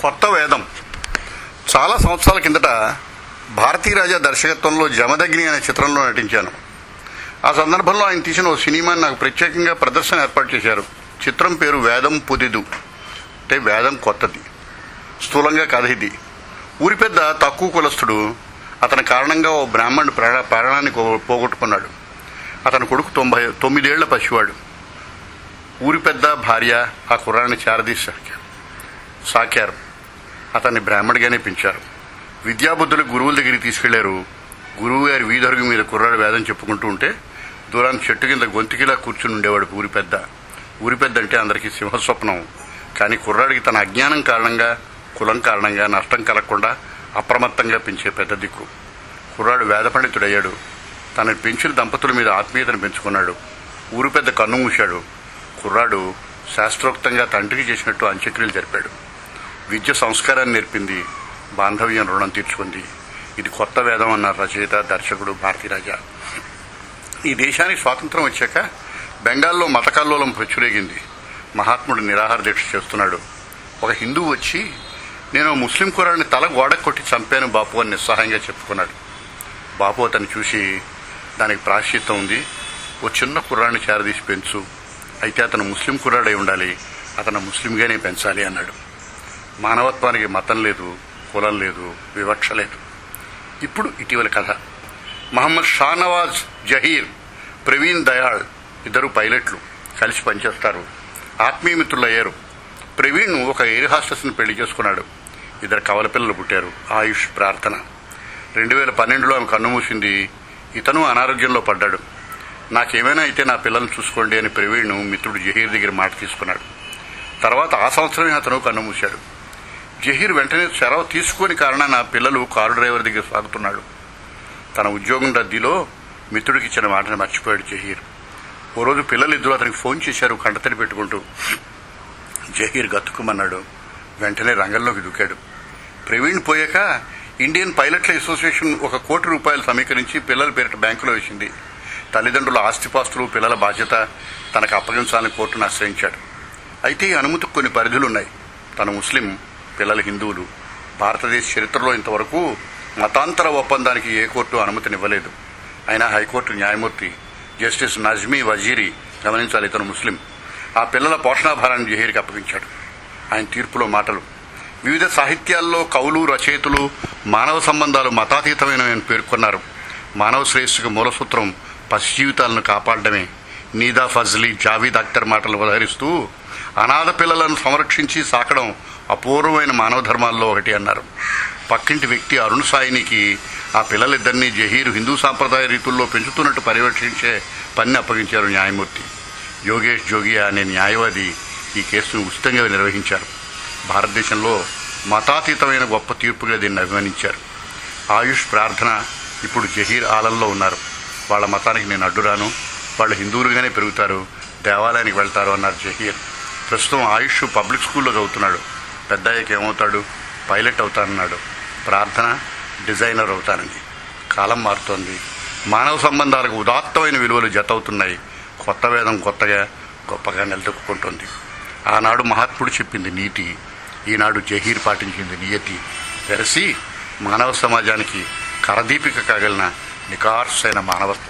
కొత్త వేదం. చాలా సంవత్సరాల కిందట భారతీ రాజా దర్శకత్వంలో జమదగ్ని అనే చిత్రంలో నటించాను. ఆ సందర్భంలో ఆయన తీసిన ఓ సినిమాని నాకు ప్రత్యేకంగా ప్రదర్శన ఏర్పాటు చేశారు. చిత్రం పేరు వేదం పుదిదు, అంటే వేదం కొత్తది. స్థూలంగా కథ ఇది. ఊరి పెద్ద తక్కువ కులస్థుడు. అతని కారణంగా ఓ బ్రాహ్మణుడు ప్రాణాన్ని పోగొట్టుకున్నాడు. అతని కొడుకు 99 ఏళ్ల పసివాడు. ఊరి పెద్ద భార్య ఆ కుర్రాన్ని చేరదీసి సాకారు. అతన్ని బ్రాహ్మణుడిగానే పెంచారు. విద్యాబుద్ధులు గురువుల దగ్గరికి తీసుకెళ్లారు. గురువు గారి వీధరుగు మీద కుర్రాడు వేదం చెప్పుకుంటూ ఉంటే దూరాన్ని చెట్టు కింద గొంతుకిలా కూర్చుని ఉండేవాడు ఊరి పెద్ద. ఊరి పెద్ద అంటే అందరికీ సింహస్వప్నం. కానీ కుర్రాడికి తన అజ్ఞానం కారణంగా, కులం కారణంగా నష్టం కలగకుండా అప్రమత్తంగా పెంచే పెద్ద దిక్కు. కుర్రాడు వేద పండితుడయ్యాడు. తనని పెంచిన దంపతుల మీద ఆత్మీయతను పెంచుకున్నాడు. ఊరి పెద్ద కన్ను మూశాడు. కుర్రాడు శాస్త్రోక్తంగా తండ్రికి చేసినట్టు అంత్యక్రియలు జరిపాడు. విద్య సంస్కారాన్ని నేర్పింది, బాంధవ్యం రుణం తీర్చుకుంది. ఇది కొత్త వేదం అన్నారు రచయిత, దర్శకుడు భారతీరాజా. ఈ దేశానికి స్వాతంత్రం వచ్చాక బెంగాల్లో మతకల్లోలం ప్రచురేగింది. మహాత్ముడు నిరాహార దీక్ష చేస్తున్నాడు. ఒక హిందువు వచ్చి, నేను ముస్లిం కుర్రాడిని తల గోడకు కొట్టి చంపాను బాపు అని నిస్సహాయంగా చెప్పుకున్నాడు. బాపు అతన్ని చూసి, దానికి ప్రాశ్చిత్తం ఉంది, ఓ చిన్న కుర్రాడిని చేరదీసి పెంచు, అయితే అతను ముస్లిం కుర్రాడై ఉండాలి, అతను ముస్లింగానే పెంచాలి అన్నాడు. మానవత్వానికి మతం లేదు, కులం లేదు, వివక్ష లేదు. ఇప్పుడు ఇటీవల కథ. మహమ్మద్ షానవాజ్ జహీర్, ప్రవీణ్ దయాళ్ ఇద్దరు పైలట్లు కలిసి పనిచేస్తారు. ఆత్మీయ మిత్రులయ్యారు. ప్రవీణ్ ఒక ఎయిర్ హాస్టెస్ని పెళ్లి చేసుకున్నాడు. ఇద్దరు కవల పిల్లలు పుట్టారు. ఆయుష్, ప్రార్థన. 2012లో ఆమె కన్నుమూసింది. ఇతను అనారోగ్యంలో పడ్డాడు. నాకేమైనా అయితే నా పిల్లల్ని చూసుకోండి అని ప్రవీణ్ మిత్రుడు జహీర్ దగ్గర మాట తీసుకున్నాడు. తర్వాత ఆ సంవత్సరమే అతను కన్నుమూశాడు. జహీర్ వెంటనే సెలవు తీసుకుని కారణాన పిల్లలు కారు డ్రైవర్ దగ్గర సాగుతున్నాడు. తన ఉద్యోగం రద్దీలో మిత్రుడికి ఇచ్చిన మాటను మర్చిపోయాడు జహీర్. ఓ రోజు పిల్లలిద్దరూ అతనికి ఫోన్ చేశారు కంటతడి పెట్టుకుంటూ. జహీర్ గతుకుమన్నాడు. వెంటనే రంగంలోకి దూకాడు. ప్రవీణ్ పోయాక ఇండియన్ పైలట్ల అసోసియేషన్ ₹1 కోటి సమీకరించి పిల్లల పేరిట బ్యాంకులో వేసింది. తల్లిదండ్రుల ఆస్తిపాస్తులు, పిల్లల బాధ్యత తనకు అప్పగించాలని కోర్టును ఆశ్రయించాడు. అయితే ఈ అనుమతికి కొన్ని పరిధులున్నాయి. తను ముస్లిం, పిల్లలు హిందువులు. భారతదేశ చరిత్రలో ఇంతవరకు మతాంతర ఒప్పందానికి ఏ కోర్టు అనుమతినివ్వలేదు. అయినా హైకోర్టు న్యాయమూర్తి జస్టిస్ నజ్మీ వజీరి గమనించాలి, ఇతను ముస్లిం. ఆ పిల్లల పోషణాభారాన్ని జహీర్కి అప్పగించాడు. ఆయన తీర్పులో మాటలు: వివిధ సాహిత్యాల్లో కవులు, రచయితలు మానవ సంబంధాలు మతాతీతమైనవని పేర్కొన్నారు. మానవ శ్రేయస్సుకు మూలసూత్రం పసి జీవితాలను కాపాడడమే. నీదా ఫజ్లీ, జావీద్ అఖ్తర్ మాటలు ఉదహరిస్తూ అనాథ పిల్లలను సంరక్షించి సాకడం అపూర్వమైన మానవ ధర్మాల్లో ఒకటి అన్నారు. పక్కింటి వ్యక్తి అరుణ్ సాయినికి ఆ పిల్లలిద్దరినీ జహీర్ హిందూ సాంప్రదాయ రీతుల్లో పెంచుతున్నట్టు పర్యవేక్షించే పనిని అప్పగించారు న్యాయమూర్తి. యోగేష్ జోగియా అనే న్యాయవాది ఈ కేసును ఉచితంగా నిర్వహించారు. భారతదేశంలో మతాతీతమైన గొప్ప తీర్పుగా దీన్ని అభిమానించారు. ఆయుష్, ప్రార్థన ఇప్పుడు జహీర్ ఆలంలో ఉన్నారు. వాళ్ళ మతానికి నేను అడ్డురాను, వాళ్ళు హిందువులుగానే పెరుగుతారు, దేవాలయానికి వెళ్తారు అన్నారు జహీర్. ప్రస్తుతం ఆయుష్ పబ్లిక్ స్కూల్లో చదువుతున్నాడు. పెద్దయ్యకి ఏమవుతాడు? పైలట్ అవుతానన్నాడు. ప్రార్థన డిజైనర్ అవుతానండి. కాలం మారుతోంది. మానవ సంబంధాలకు ఉదాత్తమైన విలువలు జతవుతున్నాయి. కొత్త వేదం కొత్తగా గొప్పగా నిలదొక్కుంటోంది. ఆనాడు మహాత్ముడు చెప్పింది నీతి, ఈనాడు జహీర్ పాటించింది నియతి. వెరసి మానవ సమాజానికి కరదీపిక కాగలిన నికార్సైన మానవత్వం.